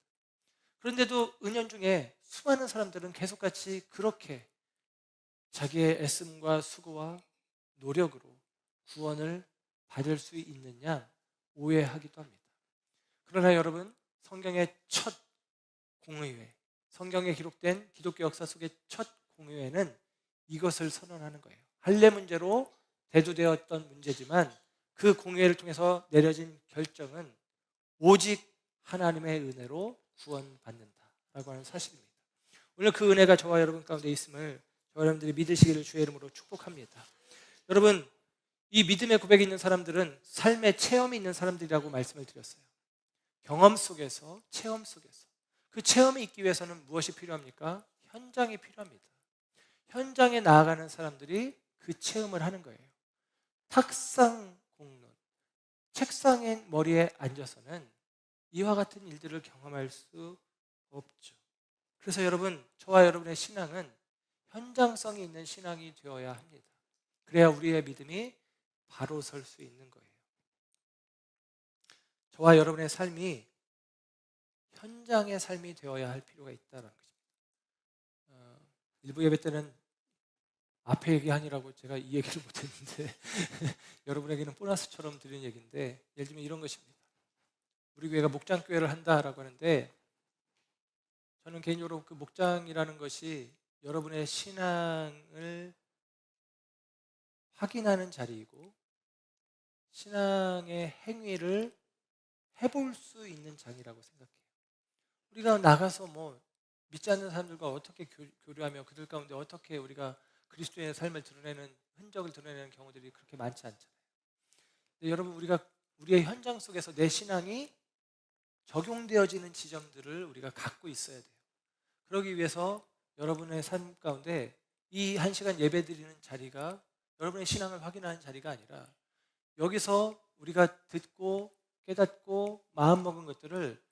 그런데도 은연중에 수많은 사람들은 계속같이 그렇게 자기의 애씀과 수고와 노력으로 구원을 받을 수 있느냐 오해하기도 합니다. 그러나 여러분, 성경의 첫 공의회, 성경에 기록된 기독교 역사 속의 첫 공의회는 이것을 선언하는 거예요. 할례 문제로 대두되었던 문제지만 그 공의회를 통해서 내려진 결정은 오직 하나님의 은혜로 구원받는다라고 하는 사실입니다. 오늘 그 은혜가 저와 여러분 가운데 있음을 저와 여러분들이 믿으시기를 주의 이름으로 축복합니다. 여러분, 이 믿음의 고백이 있는 사람들은 삶의 체험이 있는 사람들이라고 말씀을 드렸어요. 경험 속에서, 체험 속에서. 그 체험이 있기 위해서는 무엇이 필요합니까? 현장이 필요합니다. 현장에 나아가는 사람들이 그 체험을 하는 거예요. 탁상 공론, 책상의 머리에 앉아서는 이와 같은 일들을 경험할 수 없죠. 그래서 여러분, 저와 여러분의 신앙은 현장성이 있는 신앙이 되어야 합니다. 그래야 우리의 믿음이 바로 설 수 있는 거예요. 저와 여러분의 삶이 현장의 삶이 되어야 할 필요가 있다는 것입니다. 일부 예배 때는 앞에 얘기하니라고 제가 이 얘기를 못했는데 여러분에게는 보너스처럼 드린 얘기인데, 예를 들면 이런 것입니다. 우리 교회가 목장교회를 한다라고 하는데, 저는 개인적으로 그 목장이라는 것이 여러분의 신앙을 확인하는 자리이고 신앙의 행위를 해볼 수 있는 장이라고 생각해요. 우리가 나가서 뭐 믿지 않는 사람들과 어떻게 교류하며 그들 가운데 어떻게 우리가 그리스도의 삶을 드러내는, 흔적을 드러내는 경우들이 그렇게 많지 않잖아요. 근데 여러분, 우리의 현장 속에서 내 신앙이 적용되어지는 지점들을 우리가 갖고 있어야 돼요. 그러기 위해서 여러분의 삶 가운데 이 1시간 예배 드리는 자리가 여러분의 신앙을 확인하는 자리가 아니라, 여기서 우리가 듣고 깨닫고 마음먹은 것들을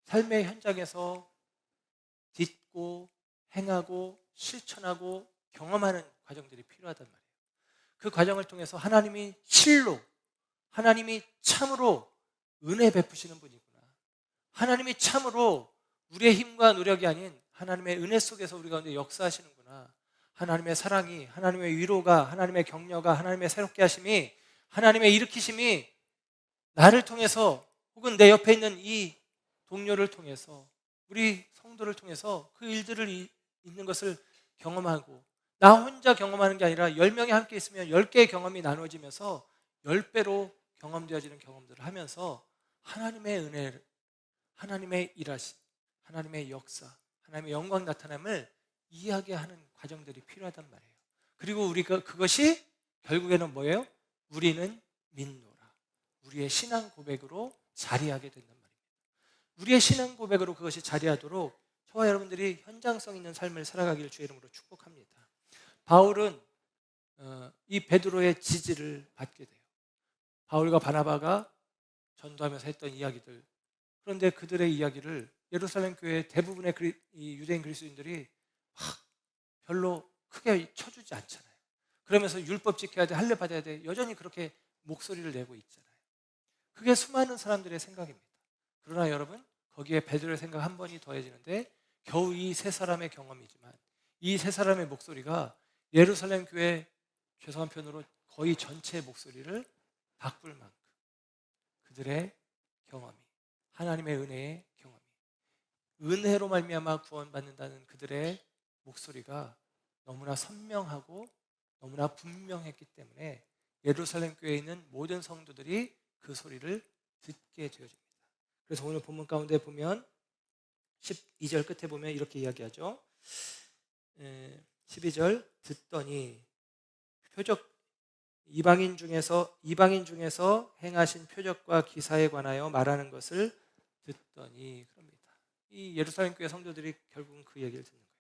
삶의 현장에서 딛고 행하고 실천하고 경험하는 과정들이 필요하단 말이에요. 그 과정을 통해서 하나님이 실로, 하나님이 참으로 은혜 베푸시는 분이구나, 하나님이 참으로 우리의 힘과 노력이 아닌 하나님의 은혜 속에서 우리 가운데 역사하시는구나, 하나님의 사랑이, 하나님의 위로가, 하나님의 격려가, 하나님의 새롭게 하심이, 하나님의 일으키심이 나를 통해서 혹은 내 옆에 있는 이 동료를 통해서, 우리 성도를 통해서 그 일들을 있는 것을 경험하고, 나 혼자 경험하는 게 아니라 10명이 함께 있으면 10개의 경험이 나누어지면서 10배로 경험되어지는 경험들을 하면서 하나님의 은혜, 하나님의 일하심, 하나님의 역사, 하나님의 영광 나타남을 이야기하는 과정들이 필요하단 말이에요. 그리고 우리가 그것이 결국에는 뭐예요? 우리는 믿노라, 우리의 신앙 고백으로 자리하게 된단 말입니다. 우리의 신앙 고백으로 그것이 자리하도록 저와 여러분들이 현장성 있는 삶을 살아가기를 주의 이름으로 축복합니다. 바울은 이 베드로의 지지를 받게 돼요. 바울과 바나바가 전도하면서 했던 이야기들, 그런데 그들의 이야기를 예루살렘 교회 대부분의 이 유대인 그리스도인들이 별로 크게 쳐주지 않잖아요. 그러면서 율법 지켜야 돼, 할례 받아야 돼, 여전히 그렇게 목소리를 내고 있잖아요. 그게 수많은 사람들의 생각입니다. 그러나 여러분, 거기에 베드로의 생각 한 번이 더해지는데, 겨우 이 세 사람의 경험이지만 이 세 사람의 목소리가 예루살렘 교회, 죄송한 표현으로 거의 전체의 목소리를 바꿀 만큼 그들의 경험이, 하나님의 은혜의 경험이, 은혜로 말미암아 구원받는다는 그들의 목소리가 너무나 선명하고 너무나 분명했기 때문에 예루살렘 교회에 있는 모든 성도들이 그 소리를 듣게 되어집니다. 그래서 오늘 본문 가운데 보면 12절 끝에 보면 이렇게 이야기하죠. 12절, 듣더니 표적, 이방인 중에서 행하신 표적과 기사에 관하여 말하는 것을 듣더니, 그럽니다. 이 예루살렘 교회 성도들이 결국은 그 얘기를 듣는 거예요.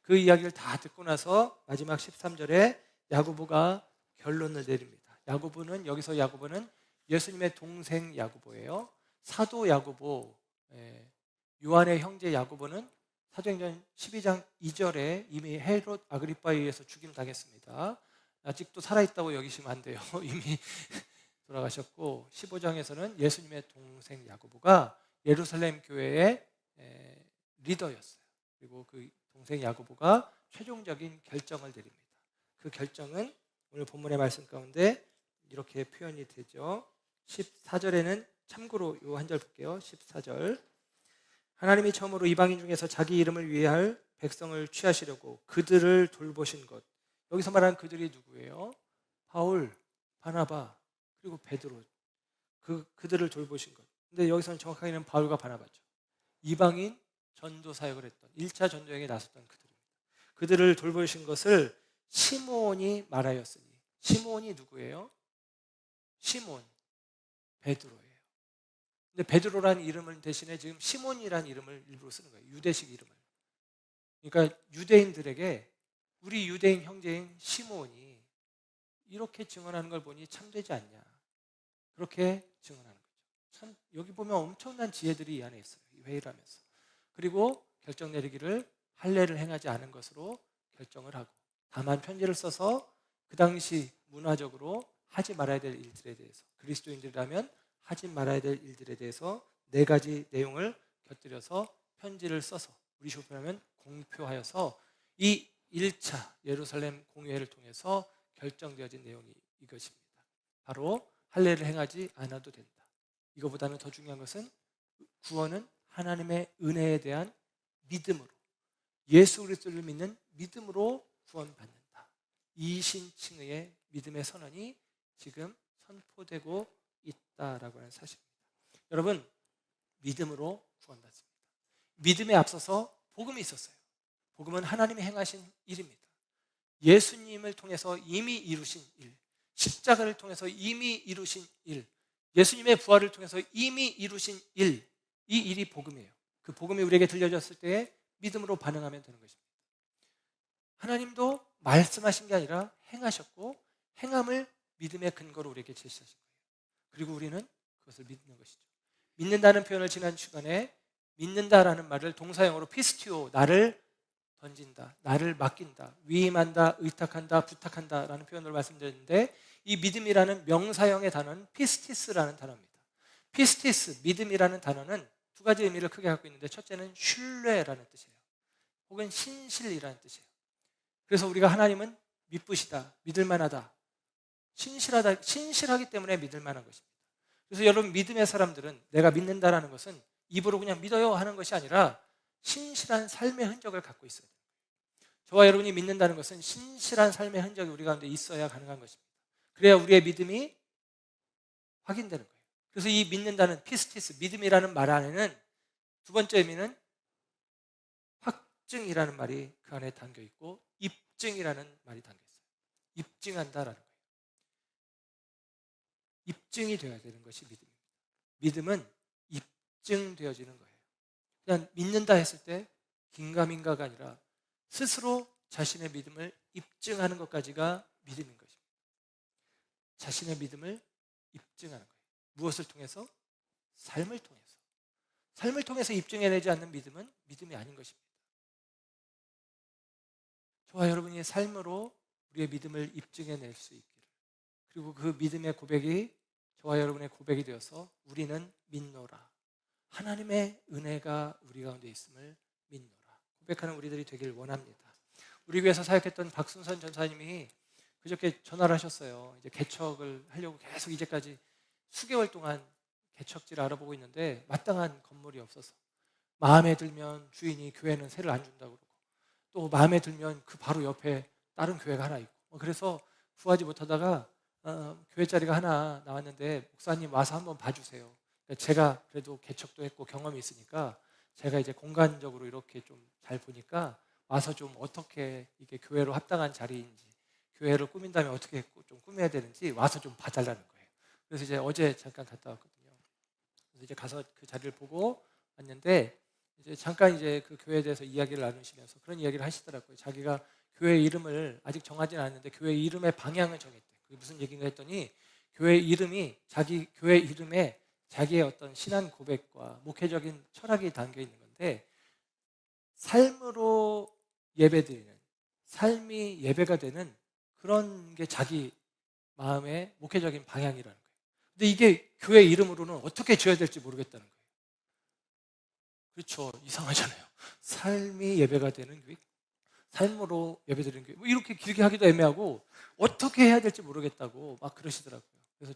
그 이야기를 다 듣고 나서 마지막 13절에 야고보가 결론을 내립니다. 여기서 야고보는 예수님의 동생 야고보예요. 사도 야고보, 요한의 형제 야고보는 사도행전 12장 2절에 이미 헤롯 아그리빠에 의해서 죽임당했습니다. 아직도 살아있다고 여기시면 안 돼요. 이미 돌아가셨고, 15장에서는 예수님의 동생 야고보가 예루살렘 교회의 리더였어요. 그리고 그 동생 야고보가 최종적인 결정을 내립니다. 그 결정은 오늘 본문의 말씀 가운데 이렇게 표현이 되죠. 14절에는 참고로 이 한 절 볼게요. 14절, 하나님이 처음으로 이방인 중에서 자기 이름을 위할 백성을 취하시려고 그들을 돌보신 것. 여기서 말하는 그들이 누구예요? 바울, 바나바, 그리고 베드로, 그들을 돌보신 것. 근데 여기서는 정확하게는 바울과 바나바죠. 이방인 전도 사역을 했던, 1차 전도여행에 나섰던 그들입니다. 그들을 돌보신 것을 시므온이 말하였으니, 시므온이 누구예요? 시몬, 베드로예요. 근데 베드로라는 이름을 대신에 지금 시몬이라는 이름을 일부러 쓰는 거예요. 유대식 이름을. 그러니까 유대인들에게 우리 유대인 형제인 시몬이 이렇게 증언하는 걸 보니 참되지 않냐, 그렇게 증언하는 거죠. 참 여기 보면 엄청난 지혜들이 이 안에 있어요. 이 회의를 하면서. 그리고 결정 내리기를 할례를 행하지 않은 것으로 결정을 하고, 다만 편지를 써서 그 당시 문화적으로 하지 말아야 될 일들에 대해서, 그리스도인들이라면 하지 말아야 될 일들에 대해서 4가지 내용을 곁들여서 편지를 써서 우리 식으로 표현하면 공표하여서 이 1차 예루살렘 공회를 통해서 결정되어진 내용이 이것입니다. 바로 할례를 행하지 않아도 된다. 이거보다는 더 중요한 것은 구원은 하나님의 은혜에 대한 믿음으로, 예수 그리스도를 믿는 믿음으로 구원받는다. 이신칭의의 믿음의 선언이 지금 선포되고 있다라고 하는 사실입니다. 여러분, 믿음으로 구원받습니다. 믿음에 앞서서 복음이 있었어요. 복음은 하나님이 행하신 일입니다. 예수님을 통해서 이미 이루신 일, 십자가를 통해서 이미 이루신 일, 예수님의 부활을 통해서 이미 이루신 일, 이 일이 복음이에요. 그 복음이 우리에게 들려졌을 때 믿음으로 반응하면 되는 것입니다. 하나님도 말씀하신 게 아니라 행하셨고, 행함을 믿음의 근거로 우리에게 제시하신 거예요. 그리고 우리는 그것을 믿는 것이죠. 믿는다는 표현을 지난 시간에 믿는다라는 말을 동사형으로 피스티오, 나를 던진다, 나를 맡긴다, 위임한다, 의탁한다, 부탁한다라는 표현으로 말씀드렸는데, 이 믿음이라는 명사형의 단어는 피스티스라는 단어입니다. 피스티스, 믿음이라는 단어는 2가지 의미를 크게 갖고 있는데, 첫째는 신뢰라는 뜻이에요. 혹은 신실이라는 뜻이에요. 그래서 우리가 하나님은 믿으시다, 믿을만하다, 신실하다, 신실하기 때문에 믿을만한 것입니다. 그래서 여러분, 믿음의 사람들은 내가 믿는다라는 것은 입으로 그냥 믿어요 하는 것이 아니라 신실한 삶의 흔적을 갖고 있어야 돼요. 저와 여러분이 믿는다는 것은 신실한 삶의 흔적이 우리 가운데 있어야 가능한 것입니다. 그래야 우리의 믿음이 확인되는 거예요. 그래서 이 믿는다는 피스티스, 믿음이라는 말 안에는 2번째 의미는 확증이라는 말이 그 안에 담겨 있고, 입증이라는 말이 담겨 있어요. 입증한다라는 거예요. 입증이 되어야 되는 것이 믿음입니다. 믿음은 입증되어지는 거예요. 그냥 믿는다 했을 때 긴가민가가 아니라 스스로 자신의 믿음을 입증하는 것까지가 믿음인 것입니다. 자신의 믿음을 입증하는 거예요. 무엇을 통해서? 삶을 통해서. 삶을 통해서 입증해내지 않는 믿음은 믿음이 아닌 것입니다. 저와 여러분의 삶으로 우리의 믿음을 입증해낼 수 있기를, 그리고 그 믿음의 고백이 저와 여러분의 고백이 되어서 우리는 믿노라, 하나님의 은혜가 우리 가운데 있음을 믿노라 고백하는 우리들이 되길 원합니다. 우리 교회에서 사역했던 박순선 전사님이 그저께 전화를 하셨어요. 이제 개척을 하려고 계속 이제까지 수개월 동안 개척지를 알아보고 있는데 마땅한 건물이 없어서, 마음에 들면 주인이 교회는 세를 안 준다고 그러고, 또 마음에 들면 그 바로 옆에 다른 교회가 하나 있고, 그래서 구하지 못하다가 교회 자리가 하나 나왔는데, 목사님 와서 한번 봐주세요. 제가 그래도 개척도 했고 경험이 있으니까 제가 이제 공간적으로 이렇게 좀 잘 보니까 와서 좀 어떻게 이게 교회로 합당한 자리인지, 교회를 꾸민다면 어떻게 좀 꾸며야 되는지 와서 좀 봐달라는 거예요. 그래서 이제 어제 잠깐 갔다 왔거든요. 그래서 이제 가서 그 자리를 보고 왔는데, 이제 잠깐 이제 그 교회에 대해서 이야기를 나누시면서 그런 이야기를 하시더라고요. 자기가 교회 이름을 아직 정하지는 않았는데 교회 이름의 방향을 정했대. 그게 무슨 얘기인가 했더니, 교회 이름이 자기 교회 이름에 자기의 어떤 신앙 고백과 목회적인 철학이 담겨 있는 건데, 삶으로 예배드리는, 삶이 예배가 되는 그런 게 자기 마음의 목회적인 방향이라는 거예요. 근데 이게 교회 이름으로는 어떻게 지어야 될지 모르겠다는 거예요. 그렇죠. 이상하잖아요. 삶이 예배가 되는 교회, 삶으로 예배드리는 교회, 뭐 이렇게 길게 하기도 애매하고 어떻게 해야 될지 모르겠다고 막 그러시더라고요. 그래서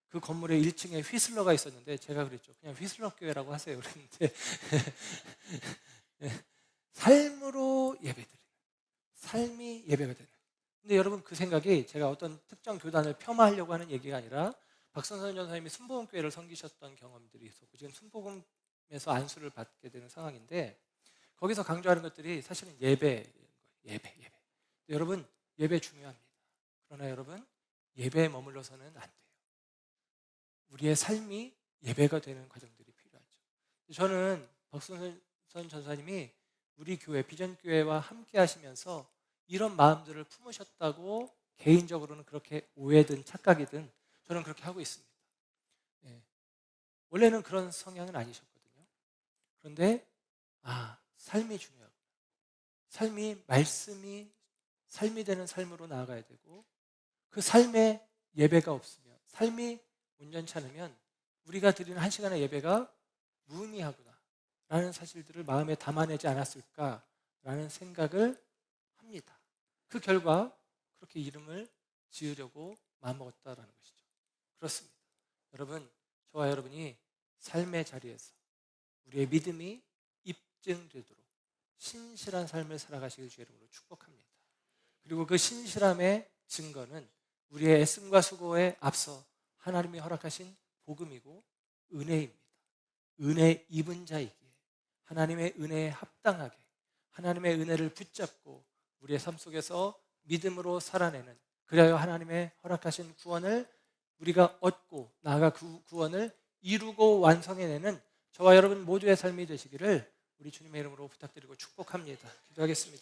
그 건물에 1층에 휘슬러가 있었는데 제가 그랬죠. 그냥 휘슬러 교회라고 하세요. 그랬는데 삶으로 예배드리는, 삶이 예배가 되는. 근데 여러분, 그 생각이 제가 어떤 특정 교단을 폄하하려고 하는 얘기가 아니라, 박선선 전사님이 순복음교회를 섬기셨던 경험들이 있었고 지금 순복음에서 안수를 받게 되는 상황인데, 거기서 강조하는 것들이 사실은 예배. 여러분, 예배 중요합니다. 그러나 여러분, 예배에 머물러서는 안 돼요. 우리의 삶이 예배가 되는 과정들이 필요하죠. 저는 박선선 전사님이 우리 교회, 비전교회와 함께 하시면서 이런 마음들을 품으셨다고, 개인적으로는 그렇게 오해든 착각이든 저는 그렇게 하고 있습니다. 원래는 그런 성향은 아니셨거든요. 그런데 삶이 중요하고, 삶이 말씀이 삶이 되는 삶으로 나아가야 되고, 그 삶에 예배가 없으면, 삶이 온전치 않으면 우리가 드리는 한 시간의 예배가 무의미하구나 라는 사실들을 마음에 담아내지 않았을까라는 생각을 합니다. 그 결과 그렇게 이름을 지으려고 마음먹었다라는 것이죠. 그렇습니다. 여러분, 저와 여러분이 삶의 자리에서 우리의 믿음이 입증되도록 신실한 삶을 살아가시길 주의 이름으로 축복합니다. 그리고 그 신실함의 증거는 우리의 애씀과 수고에 앞서 하나님이 허락하신 복음이고 은혜입니다. 은혜 입은 자이기에 하나님의 은혜에 합당하게 하나님의 은혜를 붙잡고 우리의 삶 속에서 믿음으로 살아내는, 그리하여 하나님의 허락하신 구원을 우리가 얻고 나아가 그 구원을 이루고 완성해내는 저와 여러분 모두의 삶이 되시기를 우리 주님의 이름으로 부탁드리고 축복합니다. 기도하겠습니다.